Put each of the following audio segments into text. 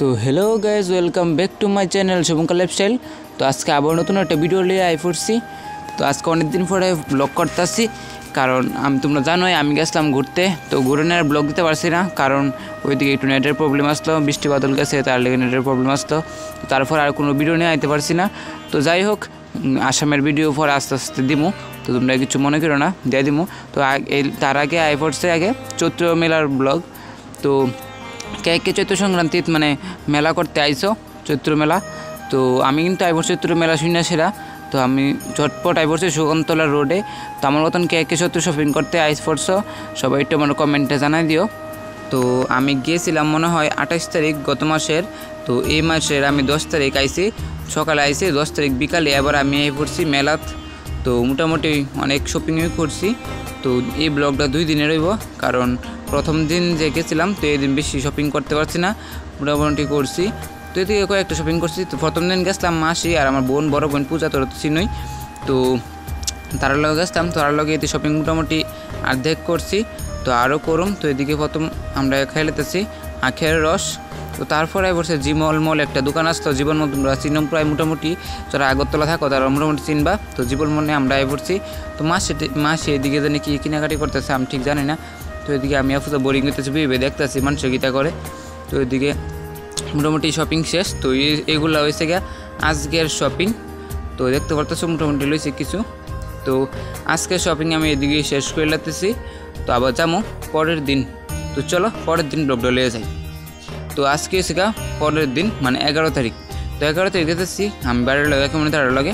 তো hello guys, welcome back to my channel Shubhankar lifestyle. তো আজকে আবার নতুন একটা ভিডিও নিয়ে আই পড়ছি। তো আজকে অনেক দিন পরে ব্লগ করতেছি, কারণ তোমরা জানোই আমি গেছিলাম ঘুরতে। তো ঘুরে নেওয়ার ব্লগ দিতে পারছি না, কারণ ওইদিকে একটু নেটের প্রবলেম আসলো, বৃষ্টি বাদল গেছে, তার লেগে নেটের প্রবলেম আসতো। তারপর আর কোনো ভিডিও নিয়ে আইতে পারছি না। তো যাই হোক, আসামের ভিডিও পরে আস্তে আস্তে দিমু, তো তোমরা কিছু মনে করো না, দিয়ে দিমু। তো তার আগে আই পড়ছে আগে চৈত্র মেলার ব্লগ। তো কে চৈত্র সংক্রান্তি মানে মেলা করতে আইসো, চৈত্র মেলা। তো আমি কিন্তু আইবর চৈত্র মেলা শুনে সেরা। তো আমি ঝটপট আইবরছি সুগন্তলা রোডে। তো আমার মতন কে চৈত্র শপিং করতে আইস পড়ছো, সবাই একটু আমার কমেন্টে জানাই দিও। তো আমি গিয়েছিলাম মনে হয় 28 তারিখ গত মাসের। তো এই মাসের আমি 10 তারিখ আইসি, সকালে আইসি, 10 তারিখ বিকালে আবার আমি আই পড়ছি মেলাত। তো মোটামুটি অনেক শপিংই করছি। তো এই ব্লগটা 2 দিনের রইব, কারণ প্রথম দিন যে গেছিলাম তো এই দিন বেশি শপিং করতে পারছি না, মোটামুটি করছি। তো এদিকে কয়েকটা শপিং করছি। তো প্রথম দিন গেছিলাম মাসি আর আমার বোন, বড় বোন পূজা, তোর তো চিনই। তো তার লগে গেছিলাম, তার লগে এতে শপিং মোটামুটি অর্ধেক করছি। তো আরও করুম। তো এদিকে প্রথম আমরা খাইলেতেছি আখের রস। তো তারপরে বসে জিমল মল একটা দোকান আসতো, জীবন মল তোমরা চিনম প্রায় মোটামুটি, যারা আগরতলা থাকো তারা মোটামুটি চিনবা। তো জীবন মলে আমরা পড়ছি। তো মাসে এদিকে জানি কি কেনাকাটি করতেছে আমি ঠিক জানি না। তো এদিকে আমি আফুজা বোরিং হইতেছি, বিবে দেখতেছি মানুষের গীতা করে। তো এদিকে মোটামুটি শপিং শেষ। তো এগুলো হয়েছে গিয়া আজকের শপিং। তো দেখতে পারতেছো মোটামুটি লইছে কিছু। তো আজকের শপিং আমি এদিকে শেষ করে লাগতেছি। তো আবার যাবো পরের দিন। তো চলো পরের দিন ব্লগটা লিয়ে যাই। তো আজকে এসে পরের দিন মানে 11 তারিখ। তো 11 তারিখ যেতেছি আমি বাড়ির লগে, কাকিমনে তার লগে।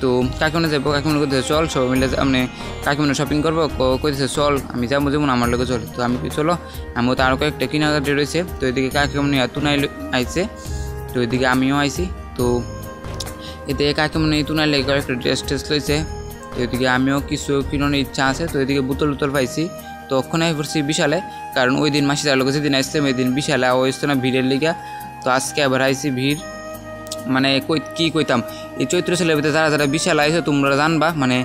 তো কাকিমনে যাবো, কাকিমনে কইতেছে চল সবাই মিলে মানে কাকিমনে শপিং করবো, কইতেছে চল আমি যাবো, যেমন আমার লগে চল। তো আমি চলো, আমিও তো আরও কয়েকটা কেনাকাটি রয়েছে। তো এদিকে কাকিমনি তুনাই আইছে, তো এদিকে আমিও আইছি। তো এদিকে কাকিমনি তুনাই লেগে কয়েকটা ড্রেস লইছে। তো এদিকে আমিও কিছু কিনানোর ইচ্ছা আছে। তো এদিকে বোতল পাইছি। তো ওখানে পড়ছি বিশালে, কারণ ওই দিন মাসি তার লোক যেদিন আসতাম ওই দিন বিশালে আসতো না ভিড়ের লিগা। তো আজকে আবার আইসি ভিড়, মানে কি কইতাম, এই চৈত্র সেলের ভিতরে যারা যারা বিশাল আইসো তোমরা জানবা, মানে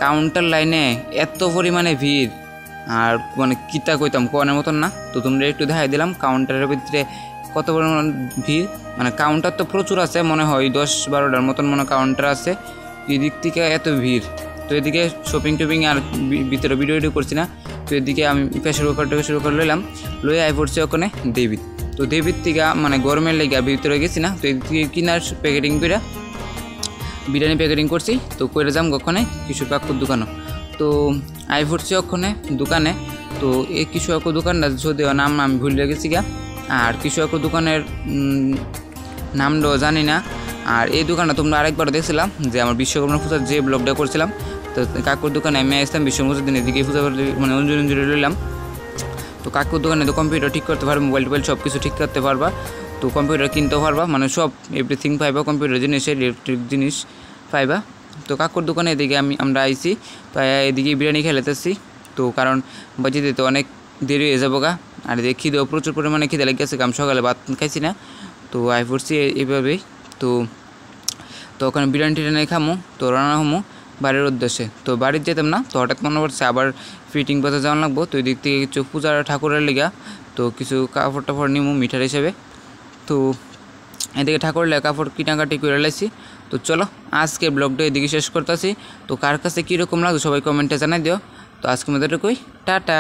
কাউন্টার লাইনে এত পরিমাণে ভিড়, আর মানে কিতা কইতাম কোয়ানের মতন না। তো তোমরা একটু দেখাই দিলাম কাউন্টারের ভিতরে কত পরিমাণ ভিড়। মানে কাউন্টার তো প্রচুর আছে, মনে হয় 10-12টার মতন মনে কাউন্টার আছে, এই দিক থেকে এত ভিড়। তো এদিকে শপিং আর ভিতরে ভিডিও করছি না। তো এদিকে আমি প্রেসার কুকার লইলাম, লই আই পড়ছি ওখানে দেবীর। তো দেবীর থেকে মানে গরমের লেগে ভিতরে গেছি না। তো এদিকে কিনার প্যাকেটিং করে বিরিয়ানি প্যাকেটিং করছি। তো করে যাম ওখানে কিশোর কাকুর দোকানও। তো আই পড়ছি ওখানে দোকানে। তো এই কিশোর কাকুর দোকানটা যদিও নাম আমি ভুলে গেছি গা, আর কিশোর কাকুর দোকানের নামটাও জানি না। আর এই দোকানটা তোমরা আরেকবার দেখছিলাম যে আমার বিশ্বকর্মা পূজার যে ব্লগটা করছিলাম। তো কাকুর দোকানে আমি আসতাম বিশ্বকর্মা পূজার দিন, এদিকে পূজা মানে অঞ্জলি লইলাম। তো কাকুর দোকানে তো কম্পিউটার ঠিক করতে পারবা, মোবাইল সব কিছু ঠিক করতে পারবা। তো কম্পিউটার কিনতেও পারবা, মানে সব এভরিথিং পাইবা, কম্পিউটার জিনিস ইলেকট্রিক জিনিস পাইবা। তো কাকুর দোকানে এদিকে আমরা আইছি। তো এদিকে বিরিয়ানি খেলেতেছি। তো কারণ বাজি দিতে অনেক দেরি হয়ে যাবো গা, আর এদিকে খিদেও প্রচুর পরিমাণে খিদে লেগে গেছে, আমি সকালে ভাত খাইছি না। তো আই পড়ছি এইভাবেই। তো ওখানে বিরিয়ানি টিরিয়ানি খামো, তো রান্না হমো বাড়ির উদ্দেশ্যে। তো বাড়ির যেতাম না, তো হঠাৎ মনে পড়ছে আবার ফিটিং বাজার যাওয়া লাগবো। তো ওই দিক থেকে কিছু পূজার ঠাকুরের লিগা তো কিছু কাপড় টাপড় নিমু মিঠার হিসেবে। তো এদিকে ঠাকুরের লেগে কাপড় কেনাকাটি করে লাইছি। তো চলো আজকে ব্লগটা এদিকে শেষ করতেছি। তো কার কাছে কীরকম লাগবে সবাই কমেন্টে জানাই দিও। তো আজকে মধ্যে কই টাটা।